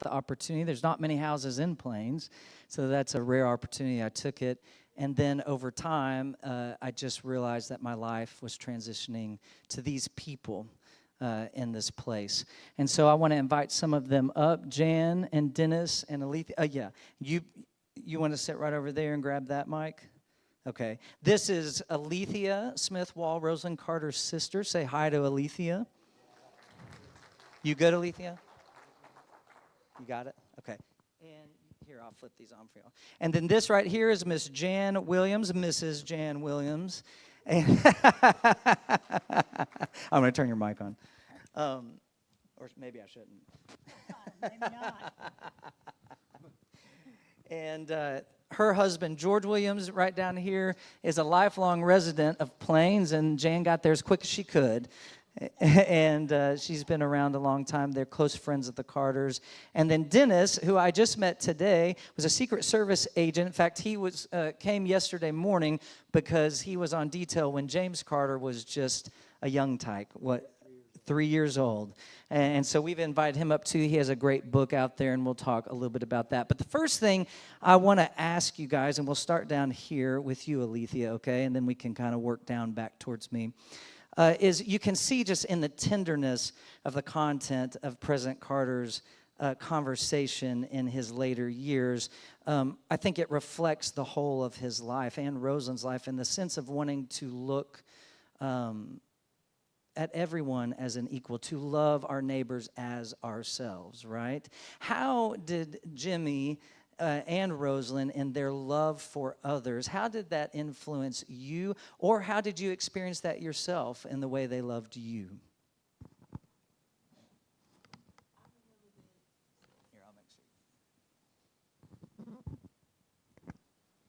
the opportunity. There's not many houses in Plains, so that's a rare opportunity. I took it. And then over time, I just realized that my life was transitioning to these people in this place. And so I want to invite some of them up, Jan and Dennis and Allethea. You want to sit right over there and grab that mic? Okay. This is Allethea Smith Wall, Rosalyn Carter's sister. Say hi to Allethea. You good, Allethea? You got it? Okay. And here, I'll flip these on for you. And then this right here is Miss Jan Williams, Mrs. Jan Williams. And I'm going to turn your mic on. Or maybe I shouldn't. Maybe not. And her husband, George Williams, right down here, is a lifelong resident of Plains, and Jan got there as quick as she could. And she's been around a long time. They're close friends of the Carters. And then Dennis, who I just met today, was a Secret Service agent. In fact, he came yesterday morning because he was on detail when James Carter was just a young tyke, 3 years old. And so we've invited him up too. He has a great book out there, and we'll talk a little bit about that. But the first thing I want to ask you guys, and we'll start down here with you, Allethea, okay? And then we can kind of work down back towards me. Is you can see just in the tenderness of the content of President Carter's conversation in his later years. I think it reflects the whole of his life and Rosalyn's life in the sense of wanting to look at everyone as an equal, to love our neighbors as ourselves, right? How did Jimmy and Rosalyn in their love for others, how did that influence you, or how did you experience that yourself in the way they loved you? Here, I'll make sure.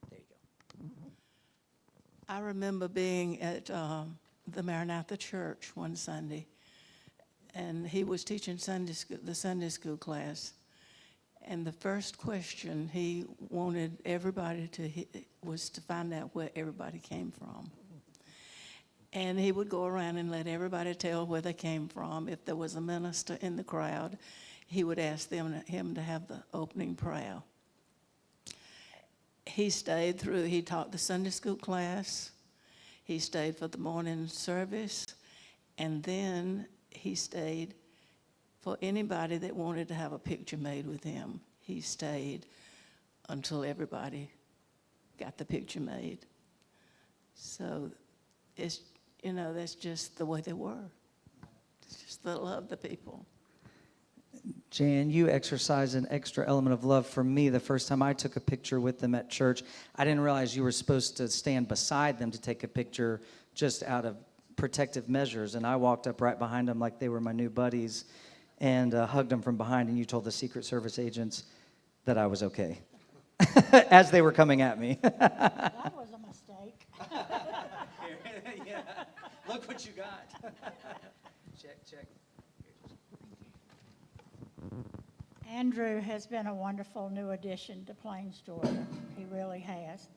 There you go. I remember being at the Maranatha Church one Sunday, and he was teaching the Sunday school class. And the first question he wanted everybody was to find out where everybody came from. And he would go around and let everybody tell where they came from. If there was a minister in the crowd, he would ask him to have the opening prayer. He stayed through, he taught the Sunday school class. He stayed for the morning service. And then he stayed for anybody that wanted to have a picture made with him. He stayed until everybody got the picture made. So it's, that's just the way they were. It's just the love of the people. Jan, you exercised an extra element of love for me the first time I took a picture with them at church. I didn't realize you were supposed to stand beside them to take a picture just out of protective measures. And I walked up right behind them like they were my new buddies and hugged them from behind, and you told the Secret Service agents that I was okay as they were coming at me. That was a mistake. Yeah. Look what you got. Check. Andrew has been a wonderful new addition to Plains, Georgia. He really has.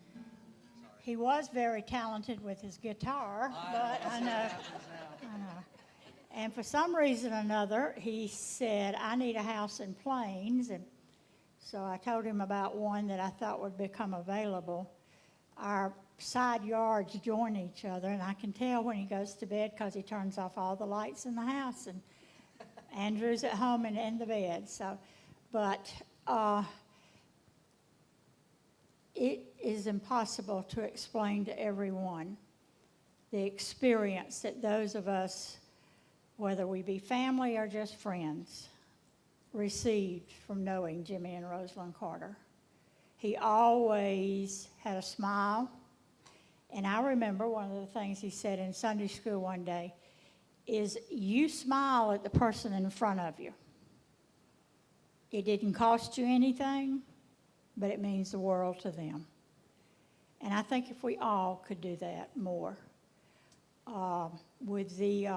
He was very talented with his guitar, but I know. And for some reason or another, he said, I need a house in Plains. And so I told him about one that I thought would become available. Our side yards join each other, and I can tell when he goes to bed because he turns off all the lights in the house. And Andrew's at home and in the bed. But it is impossible to explain to everyone the experience that those of us, whether we be family or just friends, received from knowing Jimmy and Rosalyn Carter. He always had a smile. And I remember one of the things he said in Sunday school one day is, you smile at the person in front of you. It didn't cost you anything, but it means the world to them. And I think if we all could do that more. With the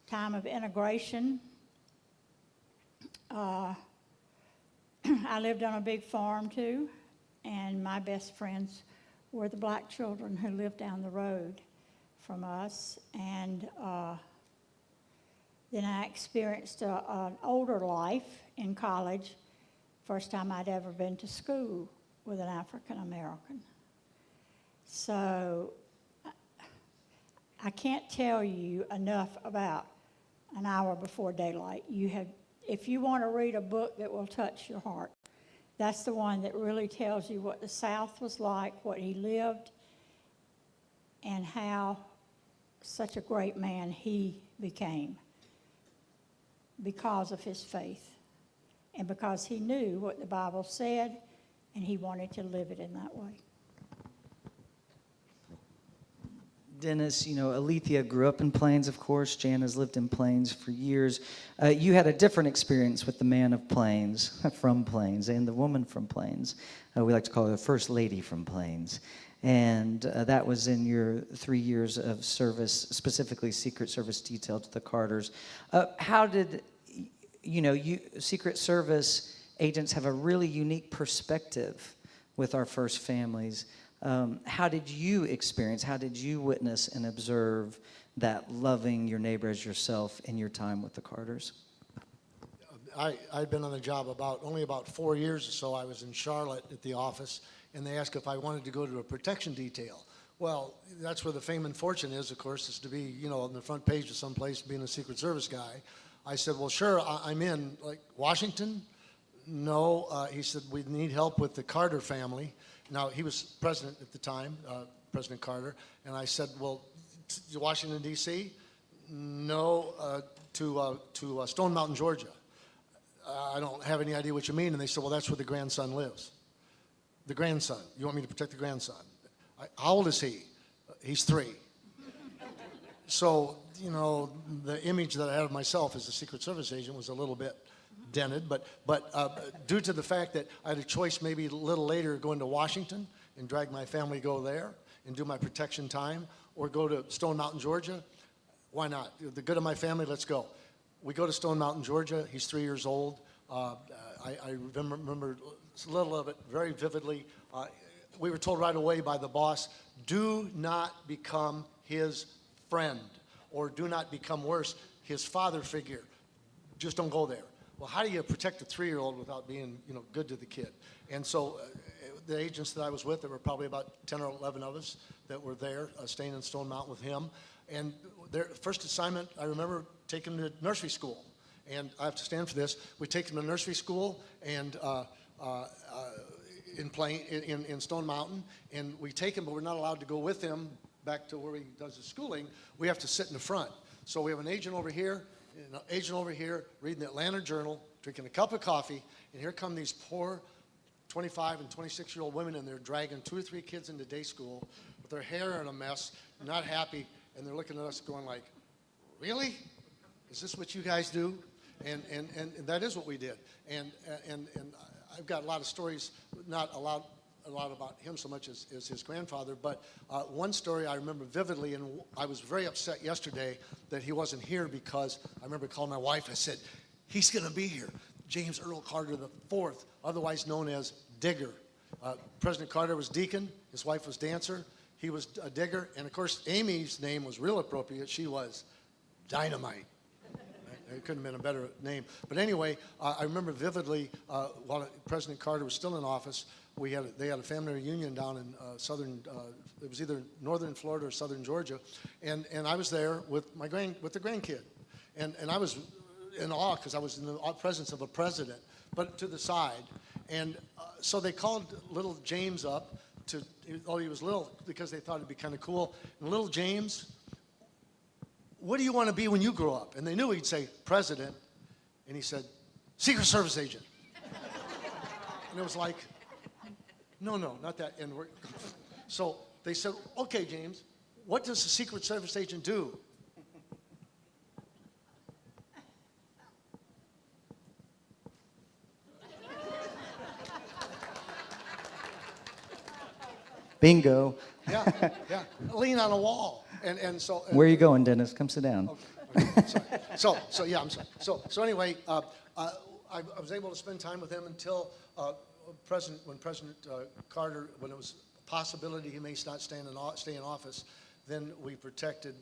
time of integration, I lived on a big farm too, and my best friends were the black children who lived down the road from us. And Then I experienced an older life in college. First time I'd ever been to school with an African American. So I can't tell you enough about An Hour Before Daylight. If you want to read a book that will touch your heart, that's the one that really tells you what the South was like, what he lived, and how such a great man he became because of his faith and because he knew what the Bible said and he wanted to live it in that way. Dennis, Allethea grew up in Plains, of course. Jan has lived in Plains for years. You had a different experience with the man of Plains, from Plains, and the woman from Plains. We like to call her the First Lady from Plains. And that was in your 3 years of service, specifically Secret Service detail to the Carters. How did, Secret Service agents have a really unique perspective with our first families. How did you experience, how did you witness and observe that loving your neighbor as yourself in your time with the Carters? I'd been on the job only about 4 years or so. I was in Charlotte at the office, and they asked if I wanted to go to a protection detail. Well, that's where the fame and fortune is, of course, is to be, on the front page of someplace being a Secret Service guy. I said, well, sure, I'm in. Like, Washington? No. He said, we need help with the Carter family. Now, he was president at the time, President Carter, and I said, well, to Washington, D.C.? No, to Stone Mountain, Georgia. I don't have any idea what you mean. And they said, well, that's where the grandson lives. The grandson. You want me to protect the grandson? How old is he? He's 3. So, the image that I had of myself as a Secret Service agent was a little bit dented, but due to the fact that I had a choice maybe a little later going to Washington and drag my family, go there and do my protection time, or go to Stone Mountain, Georgia, why not? The good of my family, let's go. We go to Stone Mountain, Georgia. He's 3 years old. I remember a little of it very vividly. We were told right away by the boss, do not become his friend, or do not become worse, his father figure. Just don't go there. Well, how do you protect a 3-year-old without being, good to the kid? And so the agents that I was with, there were probably about 10 or 11 of us that were there, staying in Stone Mountain with him. And their first assignment, I remember taking them to nursery school. And I have to stand for this. We take them to nursery school and in Stone Mountain, and we take him, but we're not allowed to go with him back to where he does his schooling. We have to sit in the front. So we have an agent over here, an agent over here, reading the Atlanta Journal, drinking a cup of coffee, and here come these poor 25 and 26-year-old women, and they're dragging 2 or 3 kids into day school with their hair in a mess, not happy, and they're looking at us going like, really? Is this what you guys do? And that is what we did. And I've got a lot of stories, not a lot about him so much as his grandfather, but one story I remember vividly, and I was very upset yesterday that he wasn't here, because I remember calling my wife. I said, he's going to be here. James Earl Carter IV, otherwise known as Digger. President Carter was deacon. His wife was dancer. He was a digger. And, of course, Amy's name was real appropriate. She was Dynamite. It couldn't have been a better name. But anyway, I remember vividly while President Carter was still in office, they had a family reunion down in southern, it was either northern Florida or southern Georgia, and I was there with the grandkid, and I was in awe because I was in the presence of a president, but to the side, and so they called little James up he was little because they thought it'd be kind of cool, and little James, what do you want to be when you grow up? And they knew he'd say president, and he said, Secret Service agent. And it was like, no, not that. And so they said, okay, James, what does the Secret Service agent do? Bingo. Yeah. Lean on a wall. And so. Where are you going, Dennis? Come sit down. Okay. Sorry. So yeah, I'm sorry. So anyway, I was able to spend time with him until when President Carter, when it was a possibility he may not stay in office, then we protected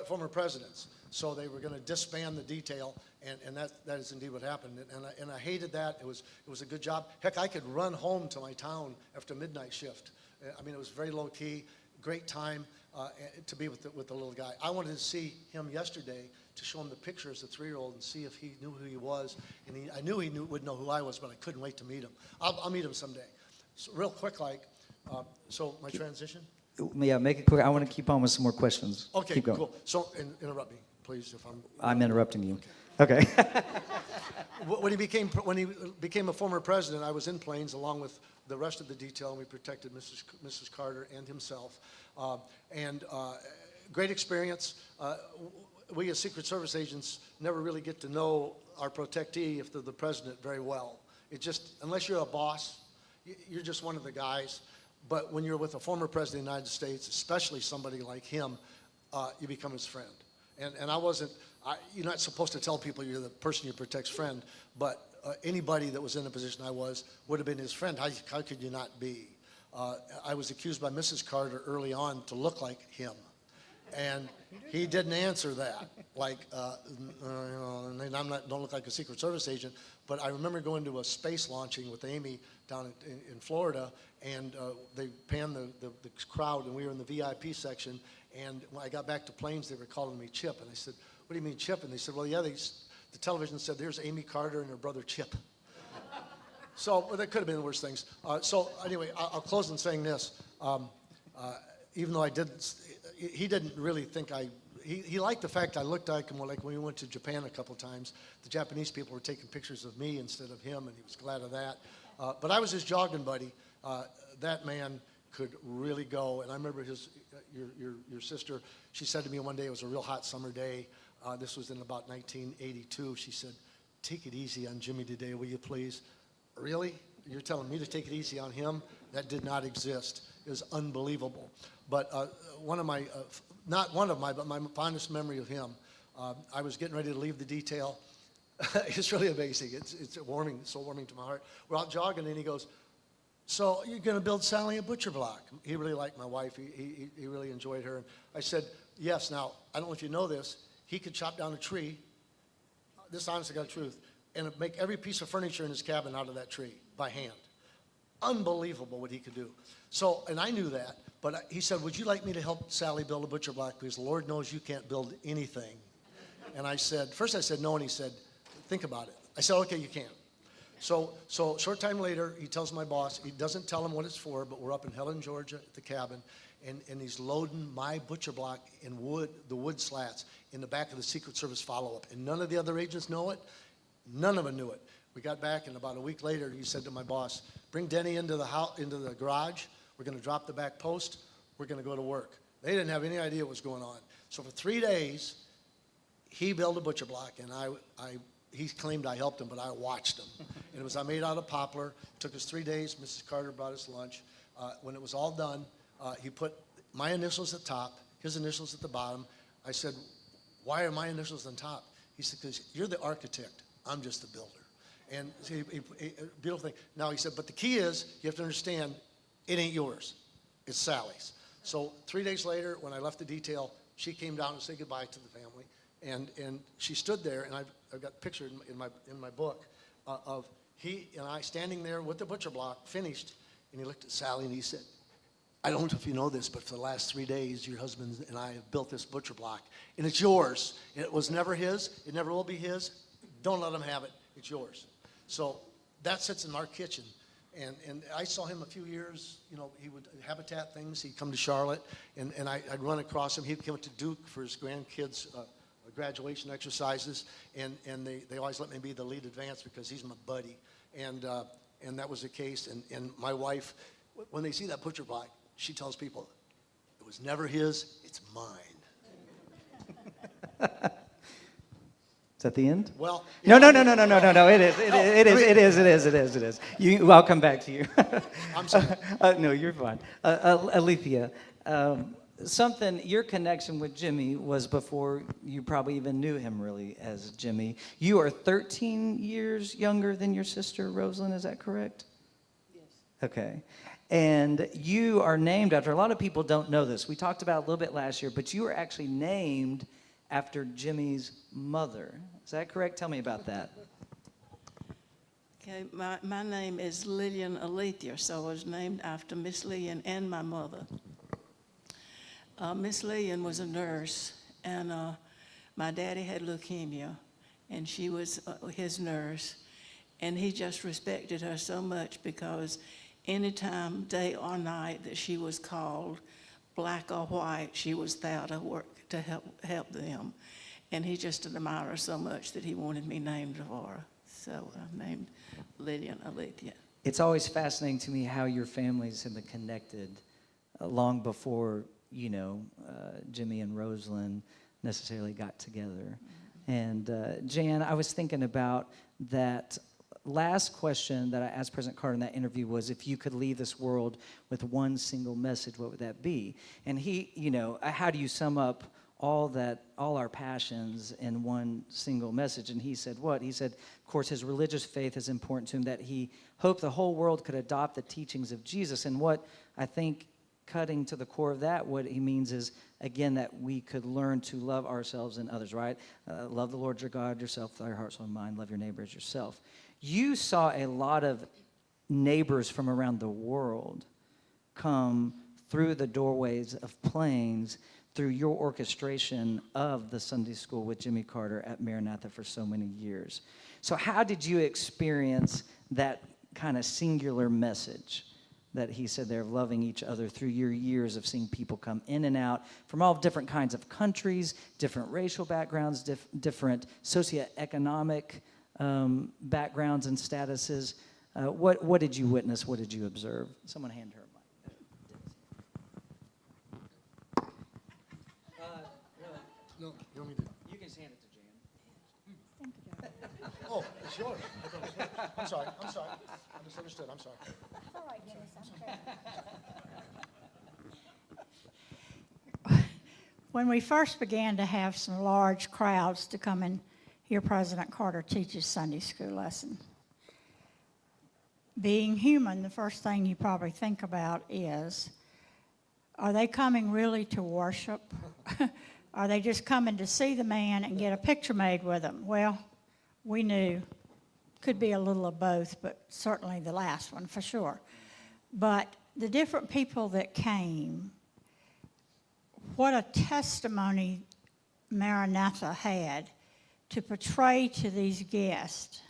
former presidents. So they were going to disband the detail, and that is indeed what happened. And I hated that. It was a good job. Heck, I could run home to my town after midnight shift. I mean, it was very low key, great time to be with the little guy. I wanted to see him yesterday to show him the picture as a 3-year-old and see if he knew who he was. And I knew he would know who I was, but I couldn't wait to meet him. I'll meet him someday. So real quick, so my transition? Yeah, make it quick. I want to keep on with some more questions. Okay, keep going. cool. So interrupt me, please, if I'm interrupting you. Okay. When he became a former president, I was in Plains along with the rest of the detail, and we protected Mrs. Carter and himself. Great experience. We as Secret Service agents never really get to know our protectee, if they're the president, very well. It just, unless you're a boss, you're just one of the guys. But when you're with a former president of the United States, especially somebody like him, you become his friend. And you're not supposed to tell people you're the person you protect's friend, but anybody that was in the position I was would have been his friend. How could you not be? I was accused by Mrs. Carter early on to look like him. And he didn't answer that. Don't look like a Secret Service agent. But I remember going to a space launching with Amy down in Florida, and they panned the crowd, and we were in the VIP section. And when I got back to Plains, they were calling me Chip. And I said, "What do you mean, Chip?" And they said, "Well, yeah, the television said there's Amy Carter and her brother Chip." So that could have been the worst things. So anyway, I'll close in saying this. Even though he didn't really think he liked the fact I looked like him. Like when we went to Japan a couple times, the Japanese people were taking pictures of me instead of him, and he was glad of that. But I was his jogging buddy. That man could really go. And I remember your sister, she said to me one day, it was a real hot summer day. This was in about 1982. She said, "Take it easy on Jimmy today, will you please?" Really? You're telling me to take it easy on him? That did not exist. It was unbelievable. But my fondest memory of him, I was getting ready to leave the detail. It's really amazing. It's warming, so warming to my heart. We're out jogging, and he goes, "So you're going to build Sally a butcher block?" He really liked my wife. He really enjoyed her. And I said, "Yes." Now, I don't know if you know this. He could chop down a tree. This honest to God truth. And make every piece of furniture in his cabin out of that tree by hand. Unbelievable what he could do. So, and I knew that, but he said, "Would you like me to help Sally build a butcher block? Because the Lord knows you can't build anything." And first I said no, and he said, "Think about it." I said, "Okay, you can." So short time later, he tells my boss, he doesn't tell him what it's for, but we're up in Helen, Georgia at the cabin, and he's loading my butcher block in the wood slats in the back of the Secret Service follow-up. And none of the other agents know it. None of them knew it. We got back, and about a week later, he said to my boss, "Bring Denny into the garage. We're going to drop the back post. We're going to go to work." They didn't have any idea what was going on. So for 3 days, he built a butcher block, and he claimed I helped him, but I watched him. And it was made out of poplar. It took us 3 days. Mrs. Carter brought us lunch. When it was all done, he put my initials at the top, his initials at the bottom. I said, "Why are my initials on top?" He said, "Because you're the architect. I'm just the builder." And beautiful thing. Now he said, "But the key is, you have to understand, it ain't yours. It's Sally's." So 3 days later, when I left the detail, she came down to say goodbye to the family. And she stogot there, and I've got a picture in my book of he and I standing there with the butcher block, finished, and he looked at Sally and he said, "I don't know if you know this, but for the last 3 days, your husband and I have built this butcher block, and it's yours. It was never his. It never will be his. Don't let him have it. It's yours." So that sits in our kitchen. And I saw him a few years, he would habitat things. He'd come to Charlotte, and I'd run across him. He'd come to Duke for his grandkids' graduation exercises, and they always let me be the lead advance because he's my buddy. And that was the case. And my wife, when they see that butcher block, she tells people, "It was never his, it's mine." Is that the end? Well, No. It is. I'll come back to you. I'm sorry. No, you're fine. Allethea, your connection with Jimmy was before you probably even knew him really as Jimmy. You are 13 years younger than your sister, Rosalyn, is that correct? Yes. Okay. And you are named after, a lot of people don't know this. We talked about it a little bit last year, but you were actually named after Jimmy's mother. Is that correct? Tell me about that. Okay, my name is Lillian Allethea, so I was named after Miss Lillian and my mother. Miss Lillian was a nurse, and my daddy had leukemia, and she was his nurse, and he just respected her so much because anytime, day or night, that she was called, black or white, she was there to work to help them. And he just admired her so much that he wanted me named for her. So I named Lillian Allethea. It's always fascinating to me how your families have been connected long before, Jimmy and Rosalyn necessarily got together. Mm-hmm. And Jan, I was thinking about that last question that I asked President Carter in that interview was, if you could leave this world with one single message, what would that be? And he, how do you sum up all our passions in one single message? And he said what? He said, of course, his religious faith is important to him, that he hoped the whole world could adopt the teachings of Jesus. And what I think, cutting to the core of that, what he means is, again, that we could learn to love ourselves and others, right? Love the Lord your God, yourself, with all your heart, soul, and mind. Love your neighbor as yourself. You saw a lot of neighbors from around the world come through the doorways of Plains through your orchestration of the Sunday school with Jimmy Carter at Maranatha for so many years. So how did you experience that kind of singular message that he said there of loving each other through your years of seeing people come in and out from all different kinds of countries, different racial backgrounds, different socioeconomic backgrounds and statuses? What did you witness? What did you observe? Someone hand her a mic. No, you want me to? You can just hand it to Jan. Oh, it's yours. I'm sorry. I misunderstood. I'm sorry. All right, Dennis, When we first began to have some large crowds to come and hear President Carter teach his Sunday school lesson, being human, the first thing you probably think about is, are they coming really to worship? Are they just coming to see the man and get a picture made with him? Well, we knew. Could be a little of both, but certainly the last one for sure. But the different people that came, what a testimony Maranatha had to portray to these guests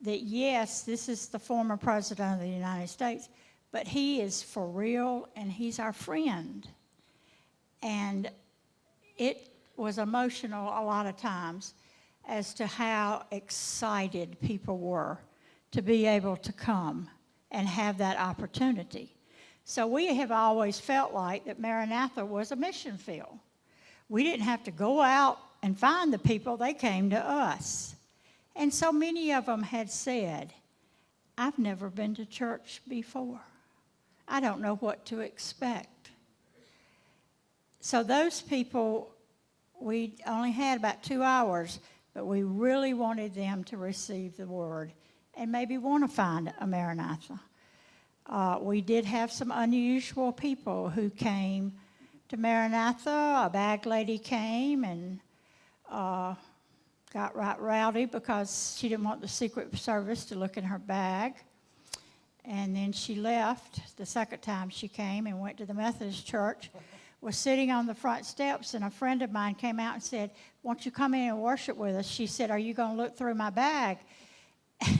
that, yes, this is the former president of the United States, but he is for real and he's our friend. And it was emotional a lot of times as to how excited people were to be able to come and have that opportunity. So we have always felt like that Maranatha was a mission field. We didn't have to go out and find the people, they came to us. And so many of them had said, I've never been to church before. I don't know what to expect. So those people, we only had about 2 hours, but we really wanted them to receive the word and maybe want to find a Maranatha. We did have some unusual people who came to Maranatha. A bag lady came and got right rowdy because she didn't want the Secret Service to look in her bag. And then she left the second time she came and went to the Methodist church, was sitting on the front steps, and a friend of mine came out and said, won't you come in and worship with us? She said, are you going to look through my bag?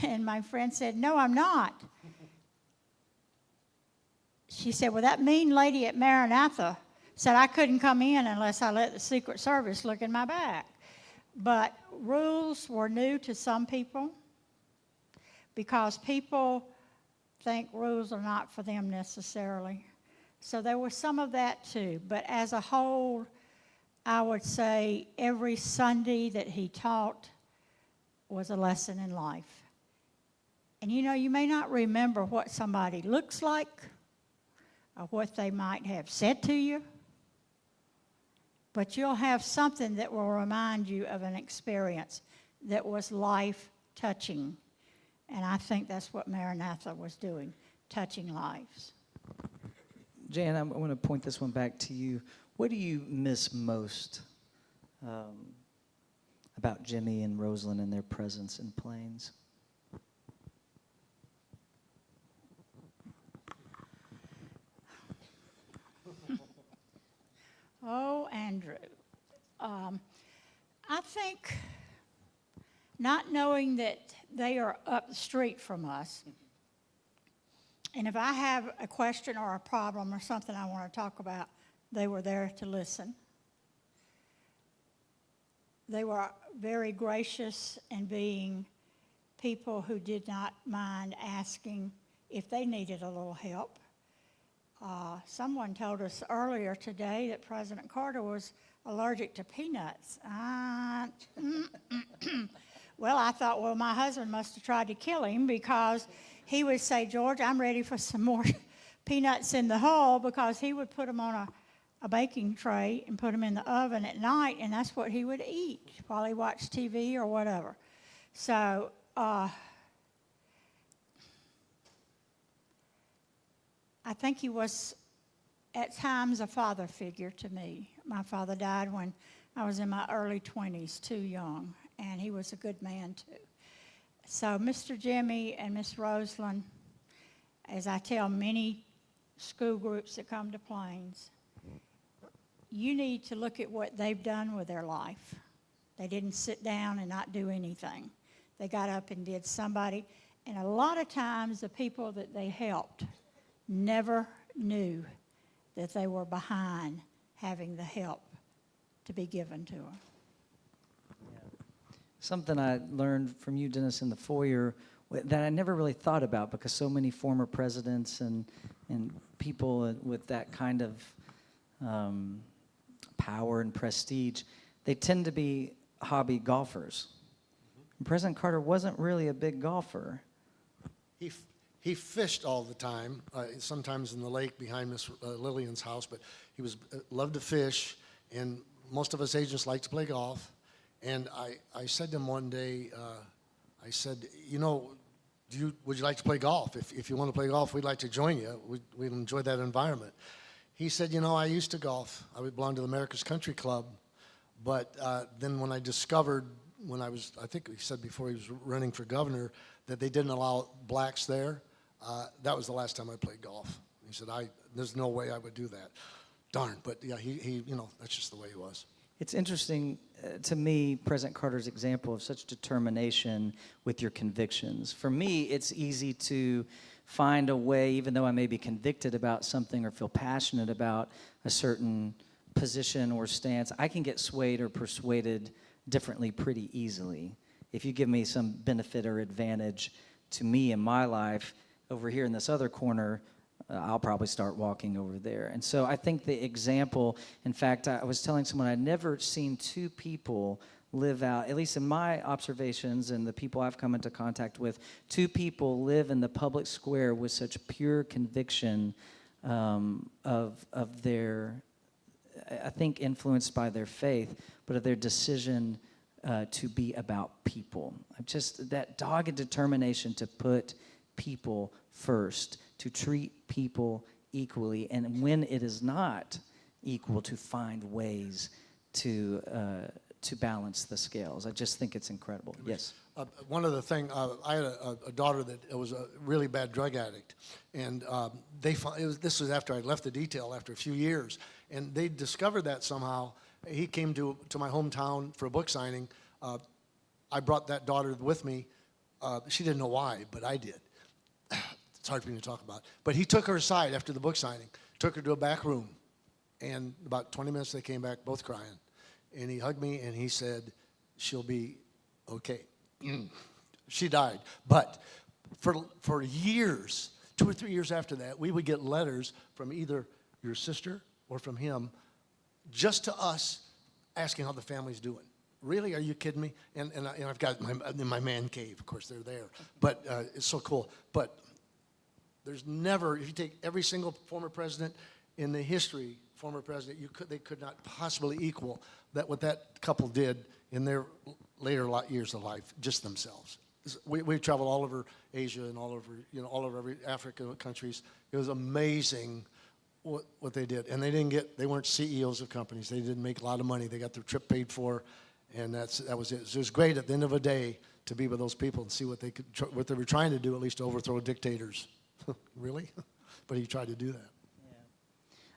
And my friend said, no, I'm not. She said, well, that mean lady at Maranatha said I couldn't come in unless I let the Secret Service look in my bag. But rules were new to some people because people think rules are not for them necessarily. So there was some of that too. But as a whole, I would say every Sunday that he taught was a lesson in life. And you may not remember what somebody looks like or what they might have said to you, but you'll have something that will remind you of an experience that was life-touching. And I think that's what Maranatha was doing, touching lives. Jan, I want to point this one back to you. What do you miss most about Jimmy and Rosalyn and their presence in Plains. Oh, Andrew. I think not knowing that they are up the street from us, and if I have a question or a problem or something I want to talk about, they were there to listen. They were very gracious in being people who did not mind asking if they needed a little help. Someone told us earlier today that President Carter was allergic to peanuts. Well, I thought, well, my husband must have tried to kill him, because he would say, George, I'm ready for some more peanuts in the hull, because he would put them on a baking tray and put them in the oven at night, and that's what he would eat while he watched TV or whatever. So I think he was at times a father figure to me. My father died when I was in my early 20s, too young, and he was a good man too. So Mr. Jimmy and Miss Rosalyn, as I tell many school groups that come to Plains, you need to look at what they've done with their life. They didn't sit down and not do anything. They got up and did somebody, and a lot of times the people that they helped never knew that they were behind having the help to be given to them. Something I learned from you, Dennis, in the foyer that I never really thought about, because so many former presidents and people with that kind of power and prestige, they tend to be hobby golfers. And President Carter wasn't really a big golfer. He fished all the time, sometimes in the lake behind Miss Lillian's house, but he loved to fish, and most of us agents like to play golf. And I said to him one day, I said, you know, would you like to play golf? If you want to play golf, we'd like to join you. We'd enjoy that environment. He said, you know, I used to golf. I belonged to the America's Country Club. But then when I discovered, I think he said before he was running for governor, that they didn't allow blacks there, that was the last time I played golf. He said, there's no way I would do that. Darn, but yeah, he you know, that's just the way he was. It's interesting to me, President Carter's example of such determination with your convictions. For me, it's easy to find a way, even though I may be convicted about something or feel passionate about a certain position or stance, I can get swayed or persuaded differently pretty easily. If you give me some benefit or advantage to me in my life over here in this other corner, I'll probably start walking over there. And so I think the example, in fact, I was telling someone I'd never seen two people live out, at least in my observations and the people I've come into contact with, two people live in the public square with such pure conviction of their, I think influenced by their faith, but of their decision to be about people. Just that dogged determination to put people first, to treat people equally, and when it is not equal, to find ways to balance the scales. I just think it's incredible. Yes. One other thing, I had a daughter that was a really bad drug addict, and this was after I left the detail after a few years, and they discovered that somehow. He came to my hometown for a book signing. I brought that daughter with me. She didn't know why, but I did. It's hard for me to talk about. But he took her aside after the book signing, took her to a back room, and about 20 minutes they came back both crying. And he hugged me and he said, she'll be okay. She died. But for years, 2 or 3 years after that, we would get letters from either your sister or from him, just to us, asking how the family's doing. Really? Are you kidding me? And I've got my man cave, of course, they're there. But it's so cool. But there's never, if you take every single former president in the history, former president, they could not possibly equal what that couple did in their later years of life, just themselves. We traveled all over Asia and all over every African countries. It was amazing what they did. And they weren't CEOs of companies. They didn't make a lot of money. They got their trip paid for, and that was it. So it was great at the end of the day to be with those people and see what they were trying to do, at least to overthrow dictators. Really? But he tried to do that.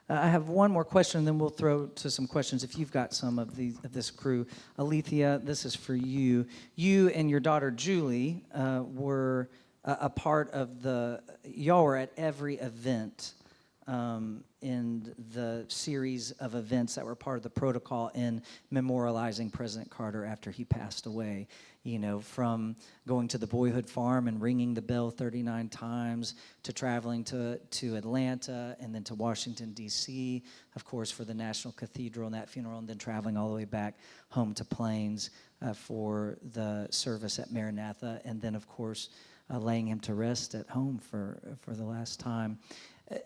I have one more question, and then we'll throw to some questions if you've got some of this crew. Allethea, this is for you. You and your daughter Julie were a part of y'all were at every event in the series of events that were part of the protocol in memorializing President Carter after he passed away. You know, from going to the Boyhood Farm and ringing the bell 39 times, to traveling to Atlanta and then to Washington, D.C., of course, for the National Cathedral and that funeral, and then traveling all the way back home to Plains for the service at Maranatha, and then, of course, laying him to rest at home for the last time.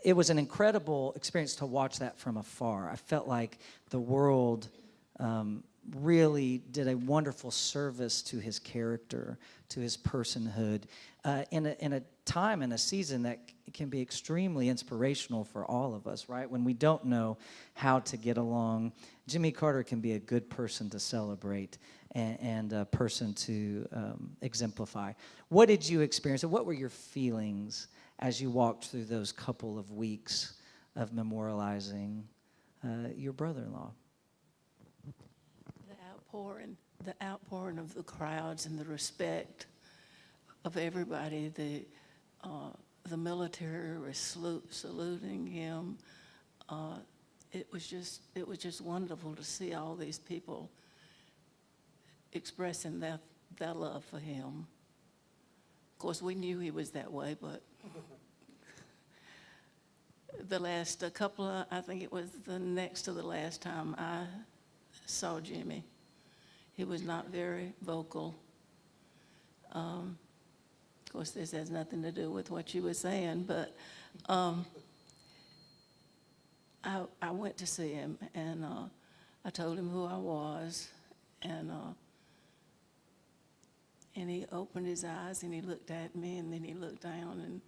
It was an incredible experience to watch that from afar. I felt like the world really did a wonderful service to his character, to his personhood, in a time and a season that can be extremely inspirational for all of us, right? When we don't know how to get along, Jimmy Carter can be a good person to celebrate and a person to exemplify. What did you experience, and what were your feelings as you walked through those couple of weeks of memorializing your brother-in-law? The outpouring of the crowds and the respect of everybody. The military was saluting him. It was just wonderful to see all these people expressing their love for him. Of course, we knew he was that way, but I think it was the next to the last time I saw Jimmy. He was not very vocal. Of course, this has nothing to do with what you were saying, but I went to see him, and I told him who I was, and he opened his eyes, and he looked at me, and then he looked down, and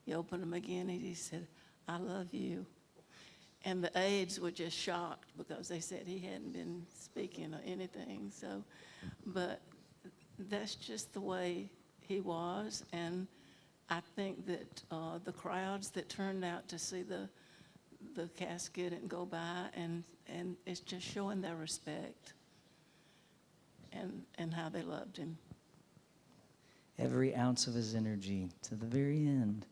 he opened them again, and he said, "I love you." And the aides were just shocked because they said he hadn't been speaking or anything. So, but that's just the way he was. And I think that the crowds that turned out to see the casket and go by, and it's just showing their respect and how they loved him. Every ounce of his energy to the very end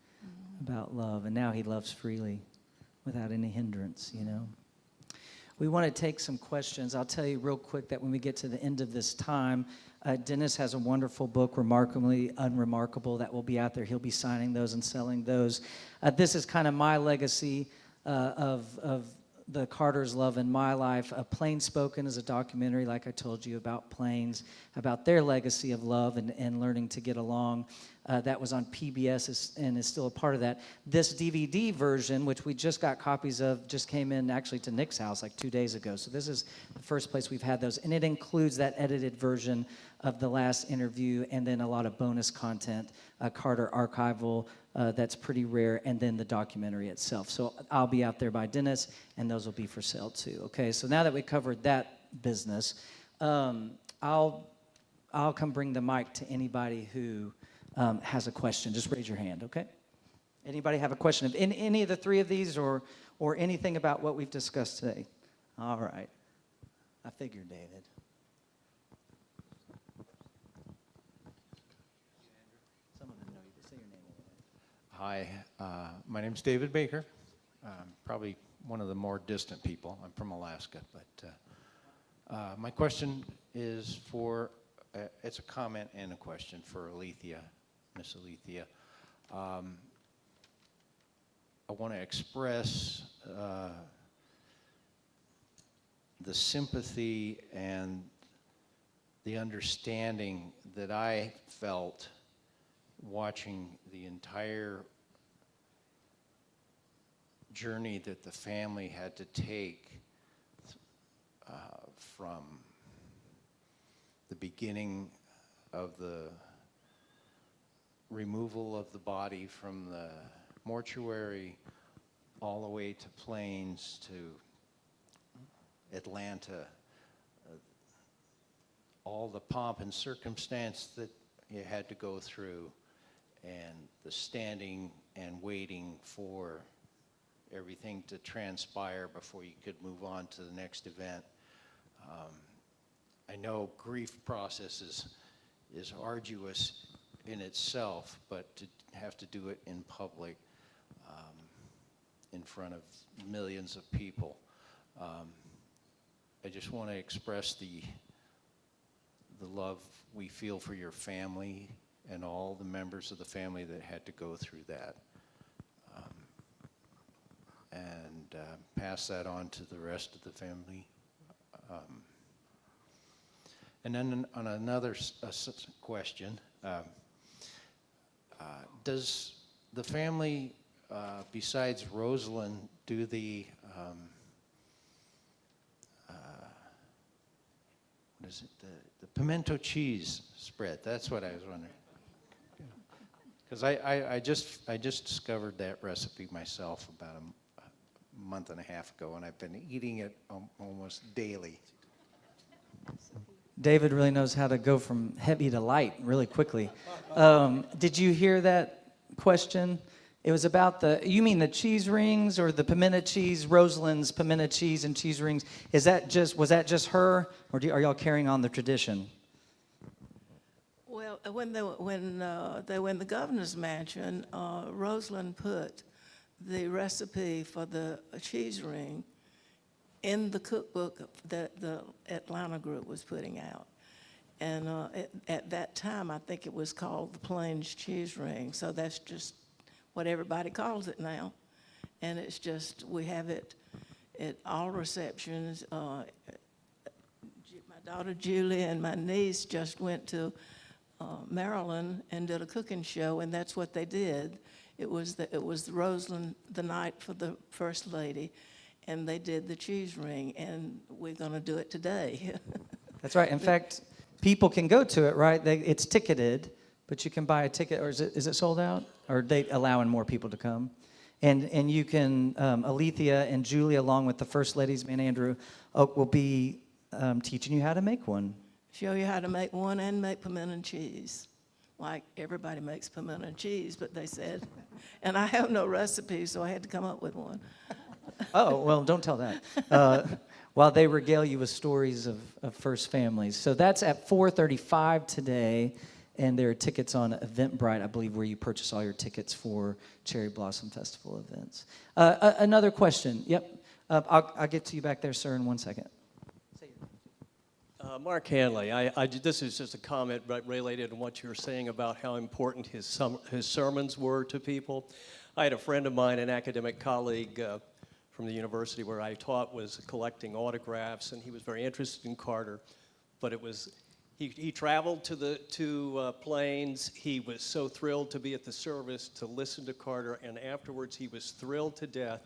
about love. And now he loves freely, without any hindrance, you know. We want to take some questions. I'll tell you real quick that when we get to the end of this time, Dennis has a wonderful book, Remarkably Unremarkable, that will be out there. He'll be signing those and selling those. This is kind of my legacy of the Carter's love in my life. Plains Spoken is a documentary, like I told you, about Plains, about their legacy of love and learning to get along. That was on PBS and is still a part of that. This DVD version, which we just got copies of, just came in actually to Nick's house like 2 days ago. So this is the first place we've had those. And it includes that edited version of the last interview and then a lot of bonus content, Carter archival, that's pretty rare, and then the documentary itself. So I'll be out there by Dennis, and those will be for sale too. Okay, so now that we covered that business, I'll come bring the mic to anybody who has a question. Just raise your hand, okay? Anybody have a question of any of the three of these or anything about what we've discussed today? All right. I figured, David. Some of them know you. Just say your name a little bit. Hi, my name's David Baker. Probably one of the more distant people. I'm from Alaska, but my question is it's a comment and a question for Allethea, Miss Allethea. I want to express the sympathy and the understanding that I felt watching the entire journey that the family had to take from the beginning of the removal of the body from the mortuary all the way to Plains to Atlanta, all the pomp and circumstance that you had to go through, and the standing and waiting for everything to transpire before you could move on to the next event. I know grief process is arduous in itself, but to have to do it in public, in front of millions of people, I just want to express the love we feel for your family and all the members of the family that had to go through that. And pass that on to the rest of the family. And then on another question, does the family, besides Rosalyn, do the what is it? The pimento cheese spread? That's what I was wondering. Because I just discovered that recipe myself about a month and a half ago, and I've been eating it almost daily. David really knows how to go from heavy to light really quickly. Did you hear that question? It was about you mean the cheese rings or the pimento cheese, Rosalyn's pimento cheese and cheese rings? Was that just her, or are y'all carrying on the tradition? Well, when they were in the governor's mansion, Rosalyn put the recipe for the cheese ring in the cookbook that the Atlanta group was putting out. And at that time, I think it was called the Plains cheese ring. So that's just what everybody calls it now. And it's just, we have it at all receptions. My daughter Julie and my niece just went to Maryland and did a cooking show, and that's what they did. It was Rosalyn the night for the First Lady, and they did the cheese ring, and we're going to do it today. That's right. In fact, people can go to it, right? It's ticketed, but you can buy a ticket, or is it sold out? Or are they allowing more people to come? And you can, Allethea and Julie, along with the First Ladies, me and Andrew Oak, will be teaching you how to make one. Show you how to make one and make pimento cheese. Like everybody makes pimento cheese, but they said, and I have no recipe, so I had to come up with one. Oh, well, don't tell that. While they regale you with stories of first families. So that's at 4:35 today, and there are tickets on Eventbrite, I believe, where you purchase all your tickets for Cherry Blossom Festival events. Another question. Yep. I'll get to you back there, sir, in 1 second. Mark Hanley, this is just a comment related to what you were saying about how important his sermons were to people. I had a friend of mine, an academic colleague from the university where I taught, was collecting autographs, and he was very interested in Carter. But he traveled to Plains. He was so thrilled to be at the service, to listen to Carter, and afterwards he was thrilled to death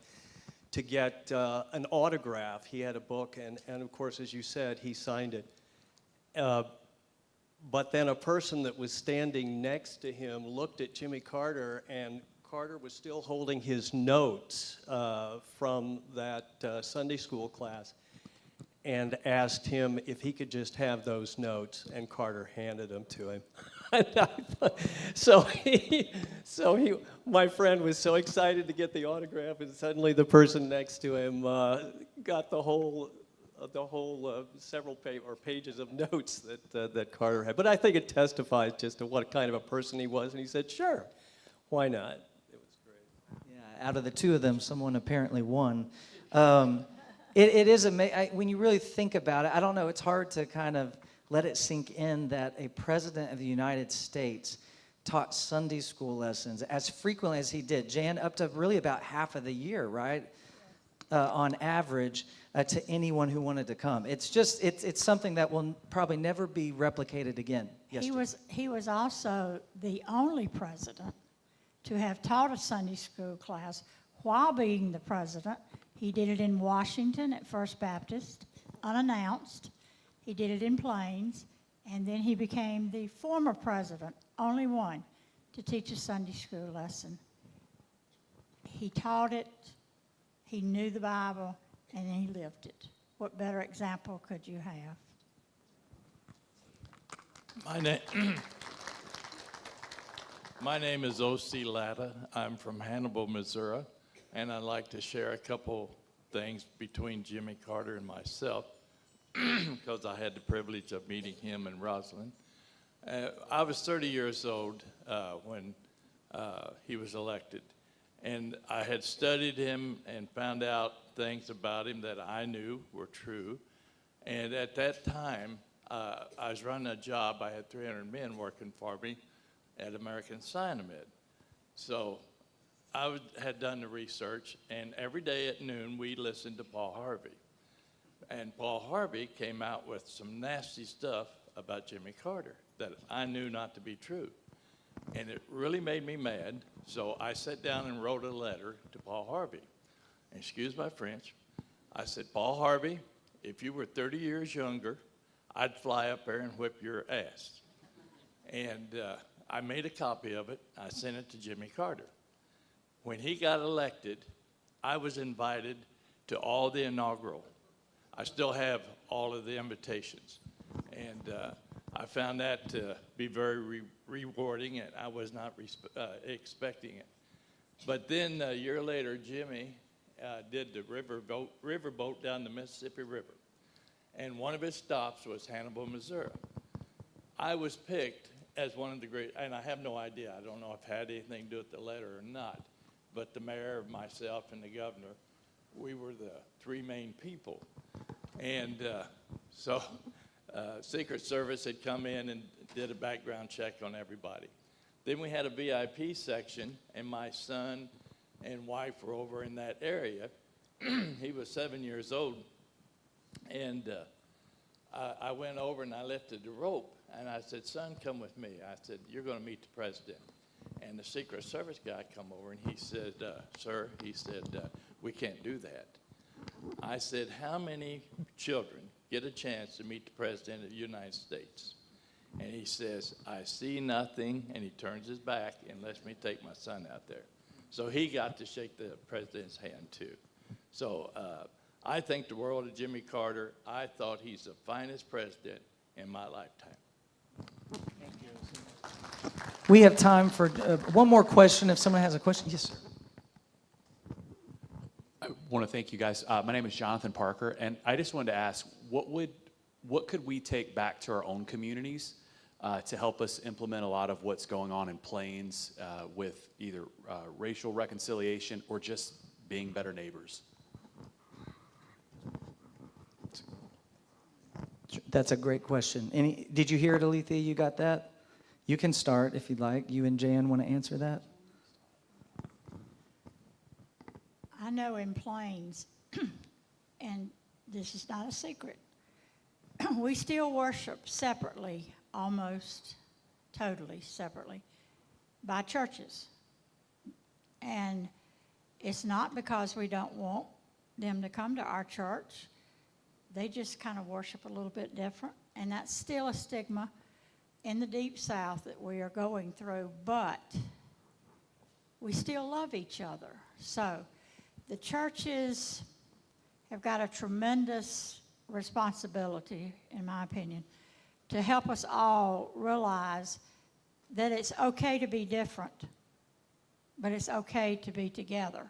to get an autograph. He had a book, and of course, as you said, he signed it. But then a person that was standing next to him looked at Jimmy Carter, and Carter was still holding his notes from that Sunday school class, and asked him if he could just have those notes, and Carter handed them to him. My friend was so excited to get the autograph, and suddenly the person next to him got the whole several pages of notes that Carter had. But I think it testifies just to what kind of a person he was, and he said, "Sure, why not?" It was great. Yeah, out of the two of them, someone apparently won. It is amazing. When you really think about it, I don't know, it's hard to kind of let it sink in that a president of the United States taught Sunday school lessons as frequently as he did. Jan, up to really about half of the year, right? On average, to anyone who wanted to come. It's just, it's something that will probably never be replicated again. Yes, He was also the only president to have taught a Sunday school class while being the president. He did it in Washington at First Baptist, unannounced. He did it in Plains, and then he became the former president, only one, to teach a Sunday school lesson. He taught it He knew the Bible, and he lived it. What better example could you have? My name is O.C. Latta. I'm from Hannibal, Missouri, and I'd like to share a couple things between Jimmy Carter and myself because I had the privilege of meeting him and Rosalyn. I was 30 years old when he was elected, and I had studied him and found out things about him that I knew were true. And at that time, I was running a job. I had 300 men working for me at American Cyanomed. So I had done the research, and every day at noon, we listened to Paul Harvey. And Paul Harvey came out with some nasty stuff about Jimmy Carter that I knew not to be true. And it really made me mad, so I sat down and wrote a letter to Paul Harvey. And excuse my French. I said, Paul Harvey, if you were 30 years younger, I'd fly up there and whip your ass. And I made a copy of it. I sent it to Jimmy Carter. When he got elected, I was invited to all the inaugural. I still have all of the invitations. And I found that to be very rewarding, and I was not expecting it. But then a year later, Jimmy did the riverboat down the Mississippi River. And one of his stops was Hannibal, Missouri. I was picked as one of the great, and I have no idea, I don't know if it had anything to do with the letter or not, but the mayor, myself, and the governor, we were the three main people. And so Secret Service had come in and did a background check on everybody. Then we had a VIP section, and my son and wife were over in that area. He was 7 years old, and I went over and I lifted the rope, and I said, son, come with me. I said, you're going to meet the president. And the Secret Service guy come over, and he said, sir, he said, we can't do that. I said, how many children get a chance to meet the president of the United States? And he says, I see nothing, and he turns his back and lets me take my son out there. So he got to shake the president's hand, too. So I think the world of Jimmy Carter. I thought he's the finest president in my lifetime. We have time for one more question. If someone has a question, yes, sir. I want to thank you guys. My name is Jonathan Parker, and I just wanted to ask, what could we take back to our own communities to help us implement a lot of what's going on in Plains with either racial reconciliation or just being better neighbors? That's a great question. Did you hear it, Allethea? You got that? You can start if you'd like. You and Jan want to answer that? I know in Plains, and this is not a secret, we still worship separately, almost totally separately, by churches. And it's not because we don't want them to come to our church. They just kind of worship a little bit different. And that's still a stigma in the Deep South that we are going through. But we still love each other. So the churches have got a tremendous responsibility, in my opinion, to help us all realize that it's okay to be different, but it's okay to be together.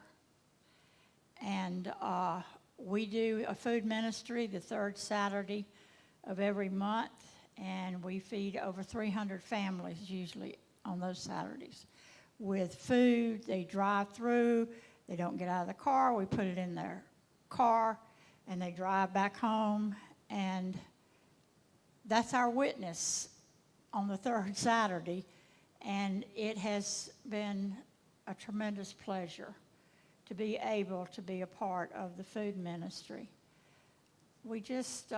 And we do a food ministry the third Saturday of every month, and we feed over 300 families usually on those Saturdays with food. They drive through. They don't get out of the car. We put it in their car, and they drive back home. And that's our witness on the third Saturday. And it has been a tremendous pleasure to be able to be a part of the food ministry. We just,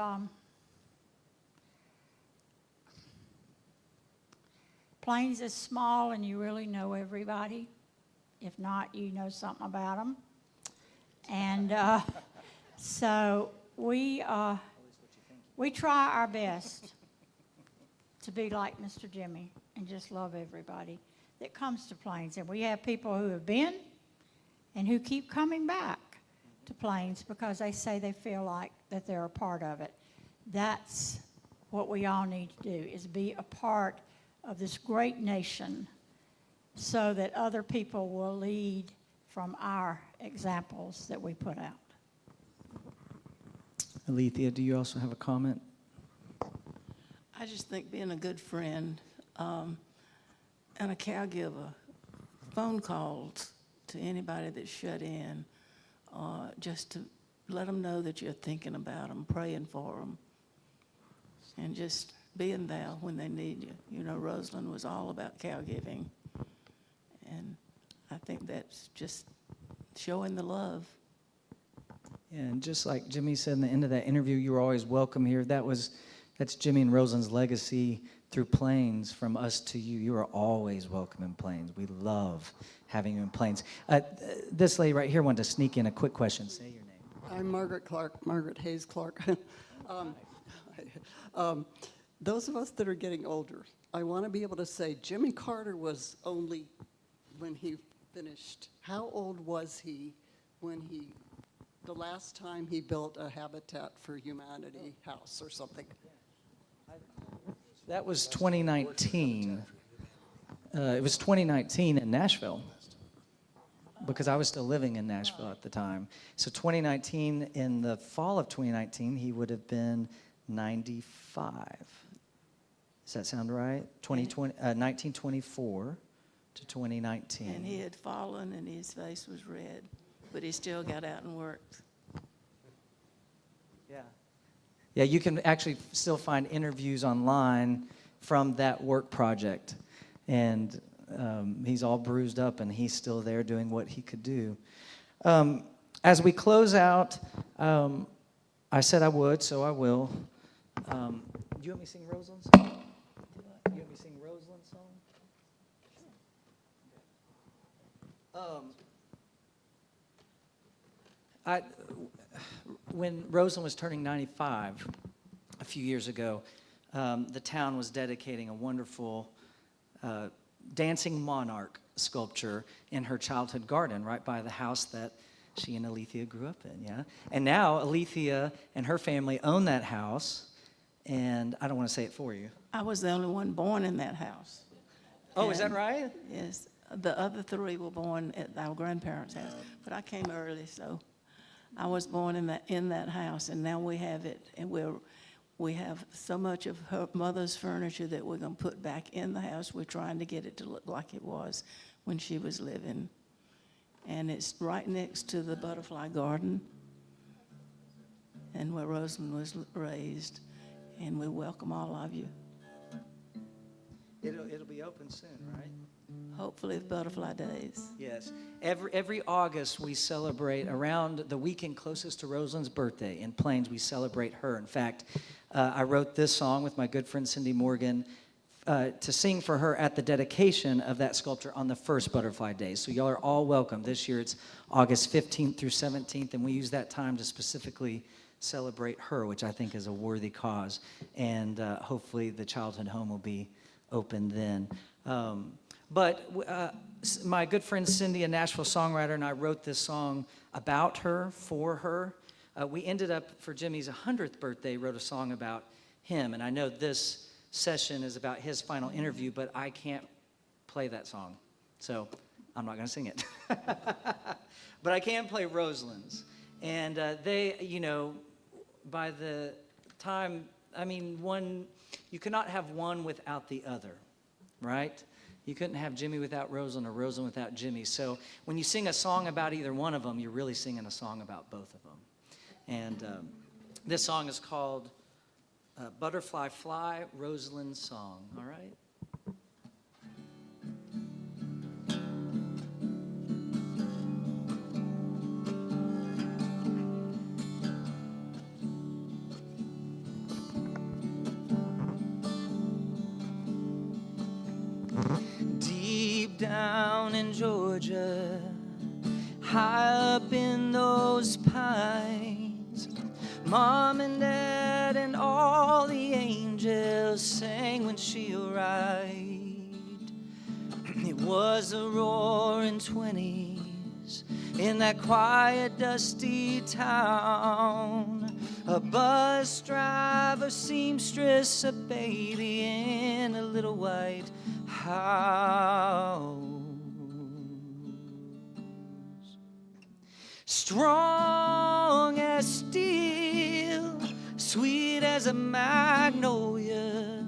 Plains is small, and you really know everybody. If not, you know something about them. And so we try our best to be like Mr. Jimmy and just love everybody that comes to Plains. And we have people who have been and who keep coming back. to Plains because they say they feel like that they're a part of it. That's what we all need to do, is be a part of this great nation so that other people will lead from our examples that we put out. Allethea, do you also have a comment? I just think being a good friend and a caregiver, phone calls to anybody that's shut in, just to let them know that you're thinking about them, praying for them, and just being there when they need you. You know, Rosalyn was all about caregiving, and I think that's just showing the love. Yeah, and just like Jimmy said in the end of that interview, you were always welcome here. That's Jimmy and Rosalyn's legacy through Plains, from us to you. You are always welcome in Plains. We love having you in Plains. This lady right here wanted to sneak in a quick question. Say your name. I'm Margaret Clark, Margaret Hayes Clark. Those of us that are getting older, I want to be able to say Jimmy Carter was only, when he finished, how old was he when the last time he built a Habitat for Humanity house or something? That was 2019. It was 2019 in Nashville, because I was still living in Nashville at the time. So 2019, in the fall of 2019, he would have been 95. Does that sound right? 1924 to 2019. And he had fallen and his face was red, but he still got out and worked. Yeah. Yeah, you can actually still find interviews online from that work project. And he's all bruised up, and he's still there doing what he could do. As we close out, I said I would, so I will. Do you want me to sing Rosalyn's song? You want me to sing Rosalyn's song? When Rosalyn was turning 95 a few years ago, the town was dedicating a wonderful dancing monarch sculpture in her childhood garden right by the house that she and Allethea grew up in, yeah? And now Allethea and her family own that house, and I don't want to say it for you. I was the only one born in that house. Oh, is that And- right? Yes. The other three were born at our grandparents' house, but I came early, so I was born in that house, and now we have it, and we have so much of her mother's furniture that we're going to put back in the house. We're trying to get it to look like it was when she was living, and it's right next to the butterfly garden, and where Rosalyn was raised, and we welcome all of you. It'll be open soon, right? Hopefully, butterfly days. Yes. Every August, we celebrate, around the weekend closest to Rosalyn's birthday in Plains, we celebrate her. In fact, I wrote this song with my good friend Cindy Morgan to sing for her at the dedication of that sculpture on the first Butterfly Day. So y'all are all welcome. This year it's August 15th through 17th, and we use that time to specifically celebrate her, which I think is a worthy cause. And hopefully the childhood home will be open then. But my good friend Cindy, a Nashville songwriter, and I wrote this song about her, for her. We ended up, for Jimmy's 100th birthday, wrote a song about him. And I know this session is about his final interview, but I can't play that song. So I'm not going to sing it. But I can play Rosalyn's. And they, you know, by the time, I mean, you cannot have one without the other, right? You couldn't have Jimmy without Rosalyn or Rosalyn without Jimmy. So when you sing a song about either one of them, you're really singing a song about both of them. And this song is called Butterfly Fly, Rosalyn's Song, all right? Deep down in Georgia, high up in those pines, Mom and Dad and all the angels sang when she arrived. It was the roaring 20s, in that quiet, dusty town. A bus driver, seamstress, a baby in a little white house. Strong as steel, sweet as a magnolia.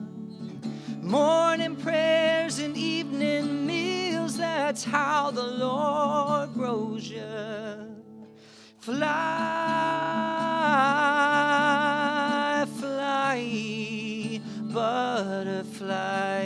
Morning prayers and evening meals, that's how the Lord grows you. Fly, fly, butterfly.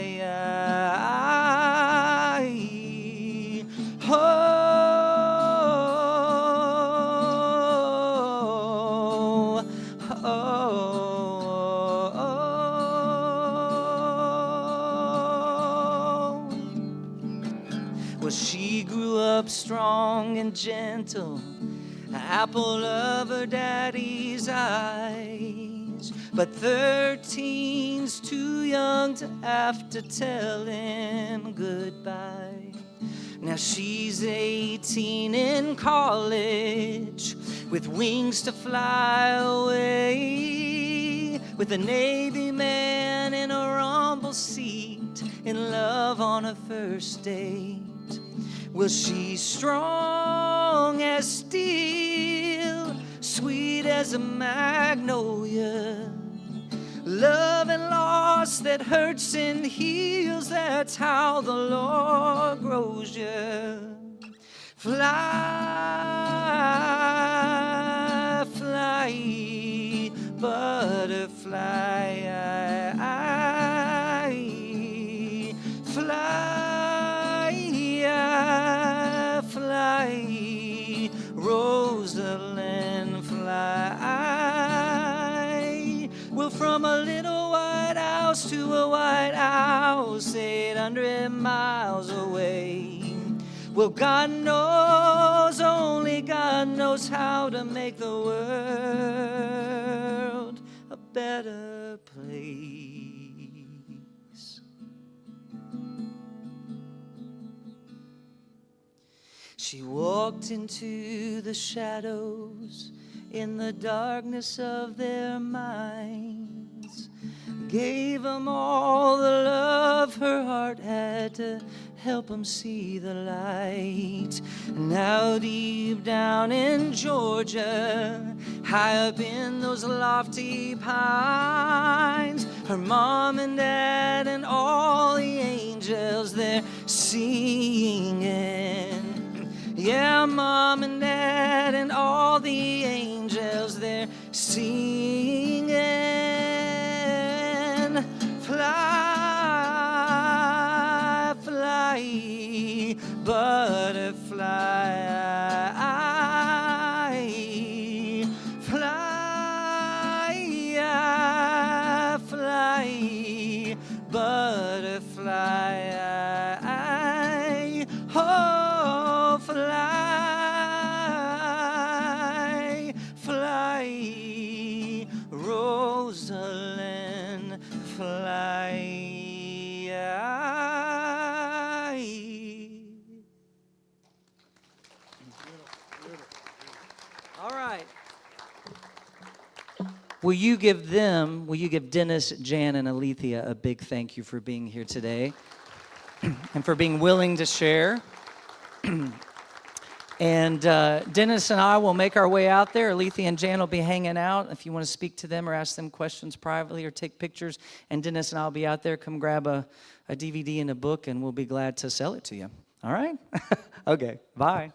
Well, she grew up strong and gentle, apple of her daddy's eyes. But 13's too young to have to tell him goodbye. Now she's 18 in college, with wings to fly away, with a Navy man in a rumble seat, in love on her first date. Well, she's strong as steel, sweet as a magnolia. Love and loss that hurts and heals, that's how the Lord grows you. Fly, fly, butterfly. Fly, fly, Rosalyn, fly. Well, from a little white house to a white house, 800 miles away. Well, God knows, only God knows how to make the world a better place. She walked into the shadows in the darkness of their minds, gave them all the love her heart had to help them see the light. Now deep down in Georgia, high up in those lofty pines, her mom and dad and all the angels, they're singing. Yeah, mom and dad and all the angels, they're singing. Fly, fly, butterfly. Fly, fly, butterfly. Oh, fly, fly, Rosalyn, fly. All right. Will you give Dennis, Jan, and Allethea a big thank you for being here today and for being willing to share? And Dennis and I will make our way out there. Allethea and Jan will be hanging out. If you want to speak to them or ask them questions privately or take pictures, and Dennis and I will be out there. Come grab a DVD and a book, and we'll be glad to sell it to you. All right? Okay, bye.